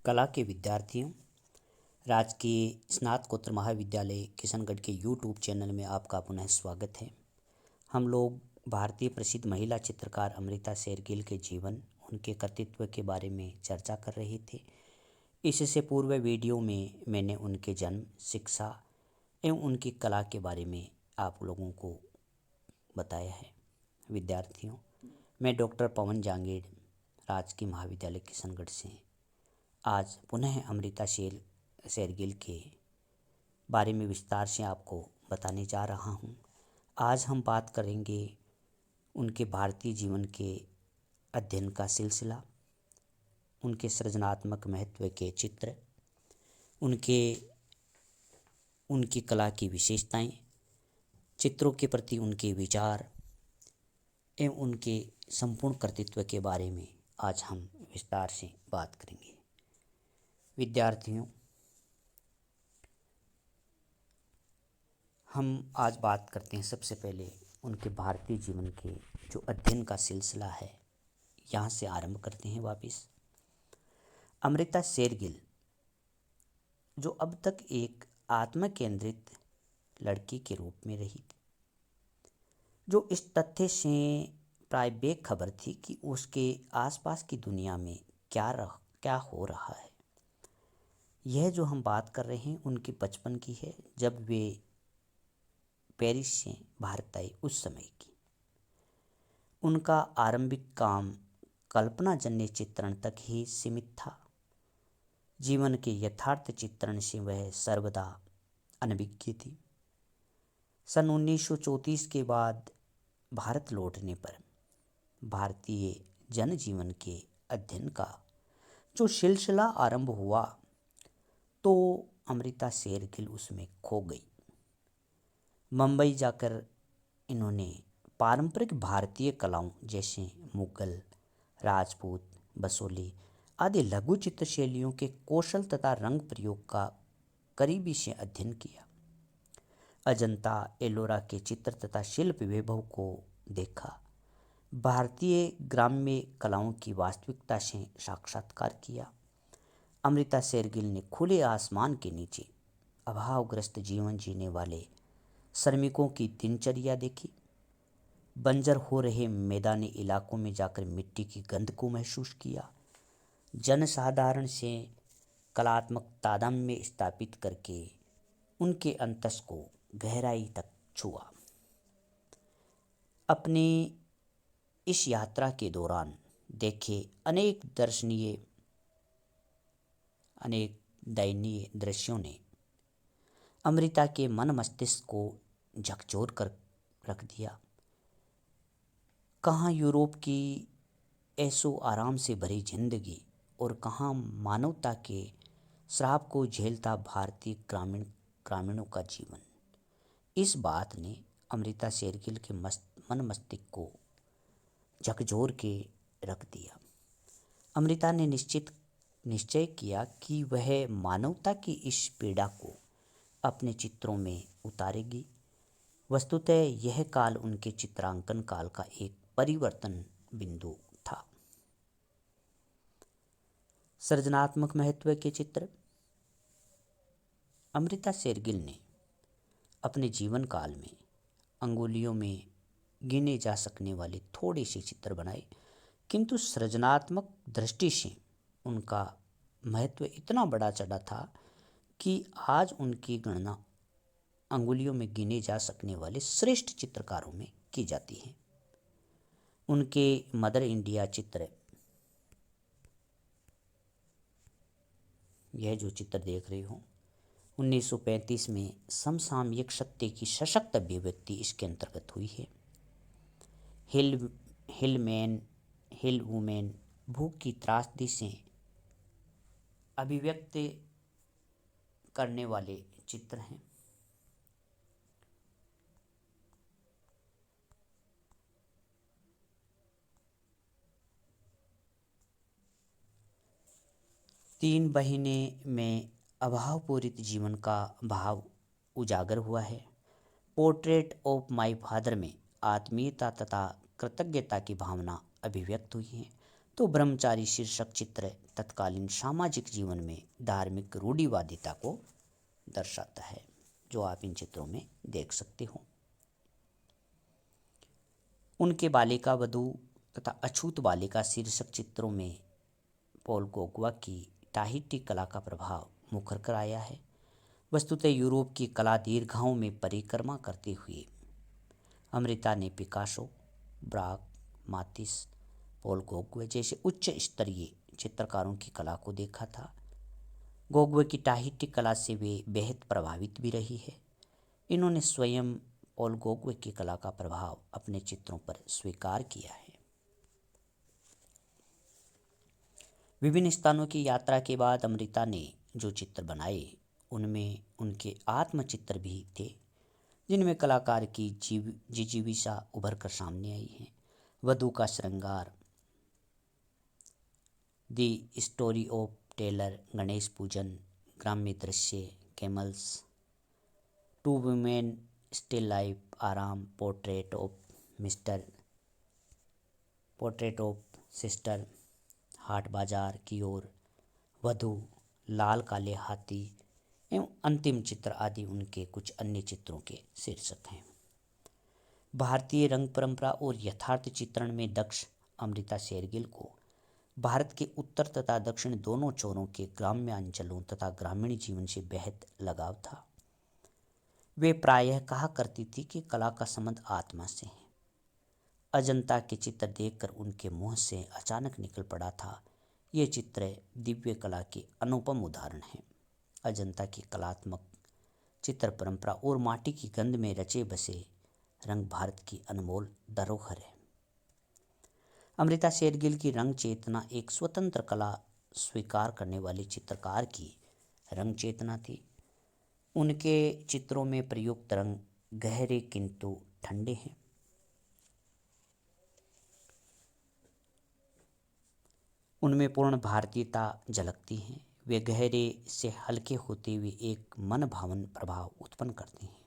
कला के विद्यार्थियों, राजकीय स्नातकोत्तर महाविद्यालय किशनगढ़ के यूट्यूब चैनल में आपका पुनः स्वागत है। हम लोग भारतीय प्रसिद्ध महिला चित्रकार अमृता शेरगिल के जीवन, उनके कृतित्व के बारे में चर्चा कर रहे थे। इससे पूर्व वीडियो में मैंने उनके जन्म, शिक्षा एवं उनकी कला के बारे में आप लोगों को बताया है। विद्यार्थियों, मैं डॉक्टर पवन जांगीड़, राजकीय महाविद्यालय किशनगढ़ से आज पुनः अमृता शेरगिल के बारे में विस्तार से आपको बताने जा रहा हूँ। आज हम बात करेंगे उनके भारतीय जीवन के अध्ययन का सिलसिला, उनके सृजनात्मक महत्व के चित्र, उनकी कला की विशेषताएं, चित्रों के प्रति उनके विचार एवं उनके संपूर्ण कृतित्व के बारे में आज हम विस्तार से बात करेंगे। विद्यार्थियों, हम आज बात करते हैं सबसे पहले उनके भारतीय जीवन के जो अध्ययन का सिलसिला है, यहाँ से आरंभ करते हैं वापस। अमृता शेरगिल जो अब तक एक आत्मकेंद्रित लड़की के रूप में रही, जो इस तथ्य से प्राय बेखबर थी कि उसके आसपास की दुनिया में क्या हो रहा है। यह जो हम बात कर रहे हैं उनके बचपन की है, जब वे पेरिस से भारत आए उस समय की। उनका आरंभिक काम कल्पनाजन्य चित्रण तक ही सीमित था। जीवन के यथार्थ चित्रण से वह सर्वदा अनभिज्ञ थी। सन 1934 के बाद भारत लौटने पर भारतीय जनजीवन के अध्ययन का जो सिलसिला आरंभ हुआ, तो अमृता शेरगिल उसमें खो गई। मुंबई जाकर इन्होंने पारंपरिक भारतीय कलाओं जैसे मुगल, राजपूत, बसोली आदि लघु चित्र शैलियों के कौशल तथा रंग प्रयोग का करीबी से अध्ययन किया। अजंता एलोरा के चित्र तथा शिल्प वैभव को देखा। भारतीय ग्राम्य कलाओं की वास्तविकता से साक्षात्कार किया। अमृता शेरगिल ने खुले आसमान के नीचे अभावग्रस्त जीवन जीने वाले श्रमिकों की दिनचर्या देखी। बंजर हो रहे मैदानी इलाकों में जाकर मिट्टी की गंध को महसूस किया। जनसाधारण से कलात्मक तादात्म्य स्थापित करके उनके अंतस को गहराई तक छुआ। अपनी इस यात्रा के दौरान देखे अनेक दयनीय दृश्यों ने अमृता के मन मस्तिष्क को झकझोर कर रख दिया। कहाँ यूरोप की ऐशो आराम से भरी जिंदगी और कहाँ मानवता के श्राप को झेलता भारतीय ग्रामीणों का जीवन। इस बात ने अमृता शेरगिल के मन मस्तिष्क को झकझोर के रख दिया। अमृता ने निश्चय किया कि वह मानवता की इस पीड़ा को अपने चित्रों में उतारेगी। वस्तुतः यह काल उनके चित्रांकन काल का एक परिवर्तन बिंदु था। सृजनात्मक महत्व के चित्र। अमृता शेरगिल ने अपने जीवन काल में अंगुलियों में गिने जा सकने वाले थोड़े से चित्र बनाए, किंतु सृजनात्मक दृष्टि से उनका महत्व इतना बड़ा चढ़ा था कि आज उनकी गणना अंगुलियों में गिने जा सकने वाले श्रेष्ठ चित्रकारों में की जाती है। उनके मदर इंडिया चित्र, यह जो चित्र देख रहे हो, 1935 में समसामयिक सत्य की सशक्त अभिव्यक्ति इसके अंतर्गत हुई है। हिल वुमेन भूख की त्रासदी से अभिव्यक्त करने वाले चित्र हैं। तीन महीने में अभावपूरित जीवन का भाव उजागर हुआ है। पोर्ट्रेट ऑफ माय फादर में आत्मीयता तथा कृतज्ञता की भावना अभिव्यक्त हुई है। तो ब्रह्मचारी शीर्षक चित्र तत्कालीन सामाजिक जीवन में धार्मिक रूढ़िवादिता को दर्शाता है, जो आप इन चित्रों में देख सकते हो। उनके बालिका वधू तथा अछूत बालिका शीर्षक चित्रों में पॉल गोगवा की टाहिटी कला का प्रभाव मुखर कर आया है। वस्तुतः यूरोप की कला दीर्घाओं में परिक्रमा करते हुए अमृता ने पिकासो, ब्राक, मातिस, पॉल गोगवे जैसे उच्च स्तरीय चित्रकारों की कला को देखा था। गोगवे की टाहिटी कला से वे बेहद प्रभावित भी रही है। इन्होंने स्वयं पॉल गोगवे की कला का प्रभाव अपने चित्रों पर स्वीकार किया है। विभिन्न स्थानों की यात्रा के बाद अमृता ने जो चित्र बनाए उनमें उनके आत्मचित्र भी थे, जिनमें कलाकार की जिजीविषा उभर कर सामने आई है। वधू का श्रृंगार, the story of tailor, Ganesh पूजन, ग्राम्य दृश्य, camels, two women, still life, आराम, पोर्ट्रेट ऑफ सिस्टर, हाट बाजार की ओर, वधू, लाल काले हाथी एवं अंतिम चित्र आदि उनके कुछ अन्य चित्रों के शीर्षक हैं। भारतीय रंग परंपरा और यथार्थ चित्रण में दक्ष अमृता शेरगिल को भारत के उत्तर तथा दक्षिण दोनों छोरों के ग्राम्य अंचलों तथा ग्रामीण जीवन से बेहद लगाव था। वे प्रायः कहा करती थी कि कला का संबंध आत्मा से है। अजंता के चित्र देखकर उनके मुंह से अचानक निकल पड़ा था, ये चित्र दिव्य कला के अनुपम उदाहरण हैं। अजंता की कलात्मक चित्र परंपरा और माटी की गंध में रचे बसे रंग भारत की अनमोल धरोहर है। अमृता शेरगिल की रंग चेतना एक स्वतंत्र कला स्वीकार करने वाली चित्रकार की रंग चेतना थी। उनके चित्रों में प्रयुक्त रंग गहरे किंतु ठंडे हैं। उनमें पूर्ण भारतीयता झलकती है। वे गहरे से हल्के होते हुए एक मन भावन प्रभाव उत्पन्न करते हैं।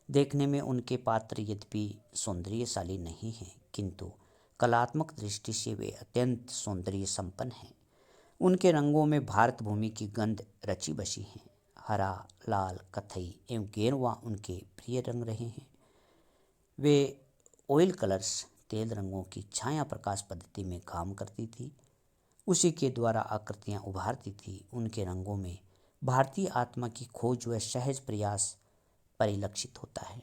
देखने में उनके पात्र यद्यपि सौंदर्यशाली नहीं हैं, किंतु कलात्मक दृष्टि से वे अत्यंत सौंदर्य संपन्न हैं। उनके रंगों में भारत भूमि की गंध रची बसी है। हरा, लाल, कथई एवं गेरुआ उनके प्रिय रंग रहे हैं। वे ऑयल कलर्स, तेल रंगों की छाया प्रकाश पद्धति में काम करती थी। उसी के द्वारा आकृतियाँ उभारती थी। उनके रंगों में भारतीय आत्मा की खोज व सहज प्रयास परिलक्षित होता है।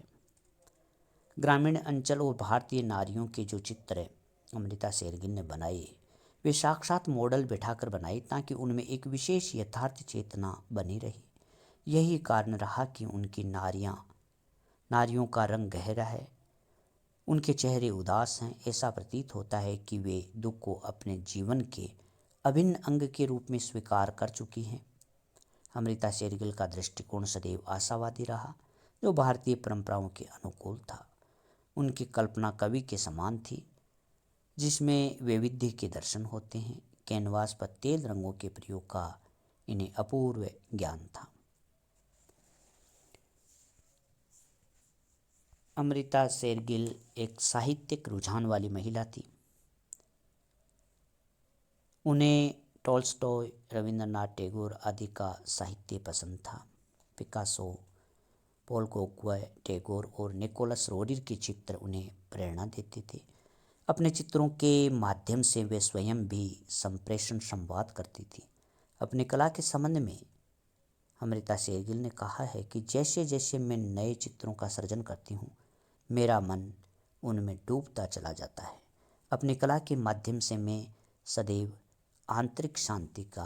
ग्रामीण अंचल और भारतीय नारियों के जो चित्र अमृता शेरगिल ने बनाए, वे साक्षात मॉडल बिठाकर बनाए ताकि उनमें एक विशेष यथार्थ चेतना बनी रही। यही कारण रहा कि उनकी नारियों का रंग गहरा है, उनके चेहरे उदास हैं। ऐसा प्रतीत होता है कि वे दुख को अपने जीवन के अभिन्न अंग के रूप में स्वीकार कर चुकी हैं। अमृता शेरगिल का दृष्टिकोण सदैव आशावादी रहा, जो भारतीय परंपराओं के अनुकूल था। उनकी कल्पना कवि के समान थी, जिसमें वैविध्य के दर्शन होते हैं। कैनवास पर तेल रंगों के प्रयोग का इन्हें अपूर्व ज्ञान था। अमृता शेरगिल एक साहित्यिक रुझान वाली महिला थी। उन्हें टॉल्स्टॉय, रविंद्रनाथ टैगोर आदि का साहित्य पसंद था। पिकासो, पॉल गोगवे, टैगोर और निकोलस रोडिर के चित्र उन्हें प्रेरणा देते थे। अपने चित्रों के माध्यम से वे स्वयं भी संप्रेषण संवाद करती थी। अपनी कला के संबंध में अमृता शेरगिल ने कहा है कि जैसे जैसे मैं नए चित्रों का सृजन करती हूँ, मेरा मन उनमें डूबता चला जाता है। अपनी कला के माध्यम से मैं सदैव आंतरिक शांति का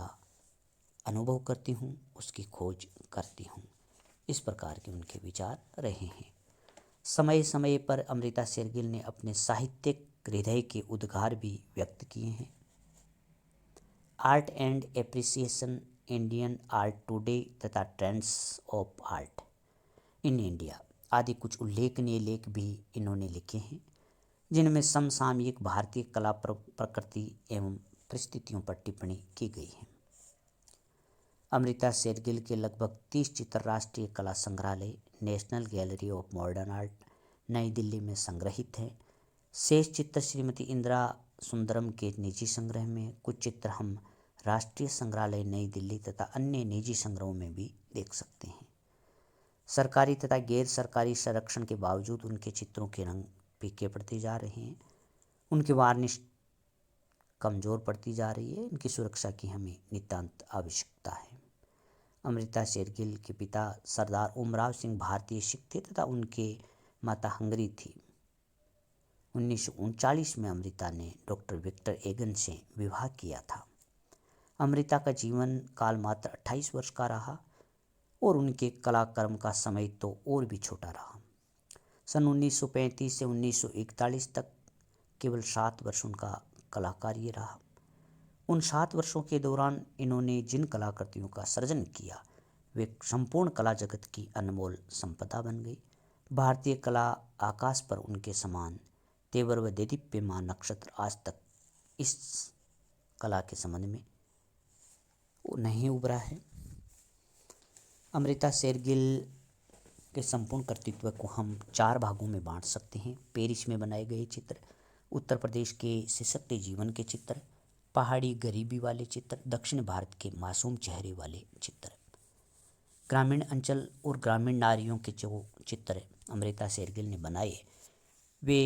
अनुभव करती हूँ, उसकी खोज करती हूँ। इस प्रकार के उनके विचार रहे हैं। समय समय पर अमृता शेरगिल ने अपने साहित्यिक हृदय के उद्गार भी व्यक्त किए हैं। Art and appreciation, Indian art today तथा trends of art in India आदि कुछ उल्लेखनीय लेख भी इन्होंने लिखे हैं, जिनमें समसामयिक भारतीय कला प्रकृति एवं परिस्थितियों पर टिप्पणी की गई है। अमृता शेरगिल के लगभग 30 चित्र राष्ट्रीय कला संग्रहालय, national gallery of modern art, नई दिल्ली में संग्रहित हैं। शेष चित्र श्रीमती इंदिरा सुंदरम के निजी संग्रह में, कुछ चित्र हम राष्ट्रीय संग्रहालय नई दिल्ली तथा अन्य निजी संग्रहों में भी देख सकते हैं। सरकारी तथा गैर सरकारी संरक्षण के बावजूद उनके चित्रों के रंग फीके पड़ते जा रहे हैं, उनकी वार्निश कमज़ोर पड़ती जा रही है। इनकी सुरक्षा की हमें नितांत आवश्यकता है। अमृता शेरगिल के पिता सरदार ओमराव सिंह भारतीय सिख थे तथा उनके माता हंगरी थी। 1939 में अमृता ने डॉक्टर विक्टर एगन से विवाह किया था। अमृता का जीवन काल मात्र 28 वर्ष का रहा और उनके कलाकर्म का समय तो और भी छोटा रहा। सन 1935 से 1941 तक केवल 7 वर्ष उनका कला कार्य रहा। उन 7 वर्षों के दौरान इन्होंने जिन कलाकृतियों का सृजन किया वे संपूर्ण कला जगत की अनमोल संपदा बन गई। भारतीय कला आकाश पर उनके समान तेवर व देदीप्यमान नक्षत्र आज तक इस कला के संबंध में नहीं उभरा है। अमृता शेरगिल के संपूर्ण कृतित्व को हम 4 भागों में बांट सकते हैं। पेरिस में बनाए गए चित्र, उत्तर प्रदेश के सशक्त जीवन के चित्र, पहाड़ी गरीबी वाले चित्र, दक्षिण भारत के मासूम चेहरे वाले चित्र। ग्रामीण अंचल और ग्रामीण नारियों के जो चित्र अमृता शेरगिल ने बनाए वे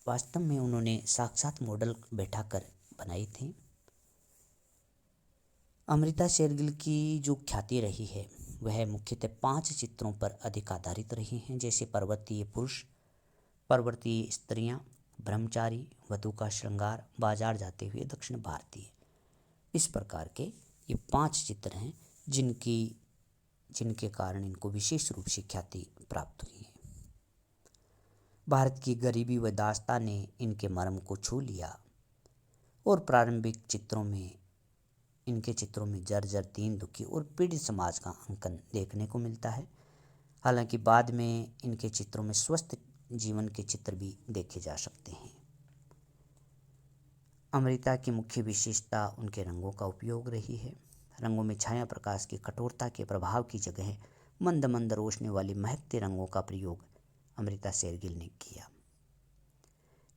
वास्तव में उन्होंने साक्षात मॉडल बैठाकर बनाई थी। अमृता शेरगिल की जो ख्याति रही है वह मुख्यतः 5 चित्रों पर अधिक आधारित रही हैं, जैसे पर्वतीय पुरुष, पर्वतीय स्त्रियां, ब्रह्मचारी, वधू का श्रृंगार, बाजार जाते हुए दक्षिण भारतीय। इस प्रकार के ये 5 चित्र हैं जिनके कारण इनको विशेष रूप से ख्याति प्राप्त हुई है। भारत की गरीबी व दास्तां ने इनके मर्म को छू लिया और प्रारंभिक इनके चित्रों में जर्जर, दीन दुखी और पीड़ित समाज का अंकन देखने को मिलता है। हालांकि बाद में इनके चित्रों में स्वस्थ जीवन के चित्र भी देखे जा सकते हैं। अमृता की मुख्य विशेषता उनके रंगों का उपयोग रही है। रंगों में छाया प्रकाश की कठोरता के प्रभाव की जगह मंद मंद रोशनी वाली महकते रंगों का प्रयोग अमृता शेरगिल ने किया।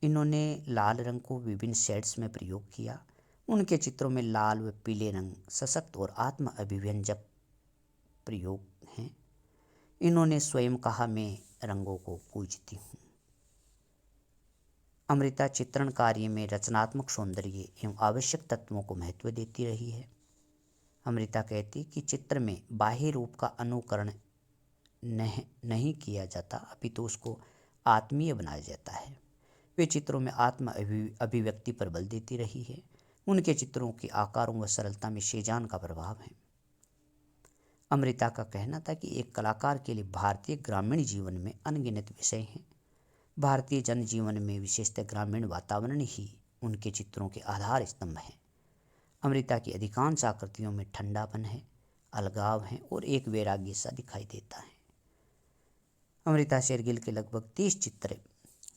इन्होंने लाल रंग को विभिन्न शेड्स में प्रयोग किया। उनके चित्रों में लाल व पीले रंग सशक्त और आत्म अभिव्यंजक प्रयोग हैं। इन्होंने स्वयं कहा, मैं रंगों को पूजती हूँ। अमृता चित्रण कार्य में रचनात्मक सौंदर्य एवं आवश्यक तत्वों को महत्व देती रही है। अमृता कहती कि चित्र में बाह्य रूप का अनुकरण नहीं किया जाता, अपितु उसको आत्मीय बनाया जाता है। वे चित्रों में आत्म अभिव्यक्ति पर बल देती रही है। उनके चित्रों के आकारों व सरलता में सेजान का प्रभाव है। अमृता का कहना था कि एक कलाकार के लिए भारतीय ग्रामीण जीवन में अनगिनत विषय हैं। भारतीय जनजीवन में विशेषतः ग्रामीण वातावरण ही उनके चित्रों के आधार स्तंभ हैं। अमृता की अधिकांश आकृतियों में ठंडापन है, अलगाव है और एक वैराग्य सा दिखाई देता है। अमृता शेरगिल के लगभग 30 चित्र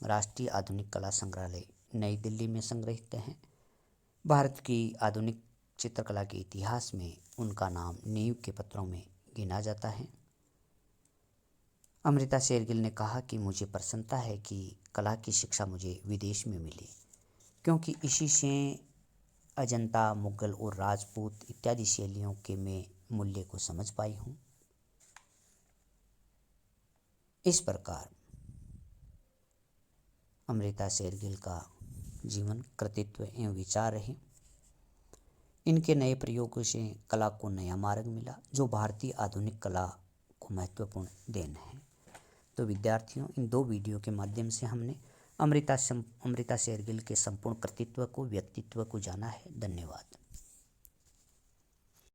राष्ट्रीय आधुनिक कला संग्रहालय नई दिल्ली में संग्रहित हैं। भारत की आधुनिक चित्रकला के इतिहास में उनका नाम नींव के पत्रों में गिना जाता है। अमृता शेरगिल ने कहा कि मुझे प्रसन्नता है कि कला की शिक्षा मुझे विदेश में मिली, क्योंकि इसी से अजंता, मुगल और राजपूत इत्यादि शैलियों के मैं मूल्य को समझ पाई हूँ। इस प्रकार अमृता शेरगिल का जीवन, कृतित्व एवं विचार रहे। इनके नए प्रयोगों से कला को नया मार्ग मिला, जो भारतीय आधुनिक कला को महत्वपूर्ण देन है। तो विद्यार्थियों, इन 2 वीडियो के माध्यम से हमने अमृता शेरगिल के संपूर्ण कृतित्व को, व्यक्तित्व को जाना है। धन्यवाद।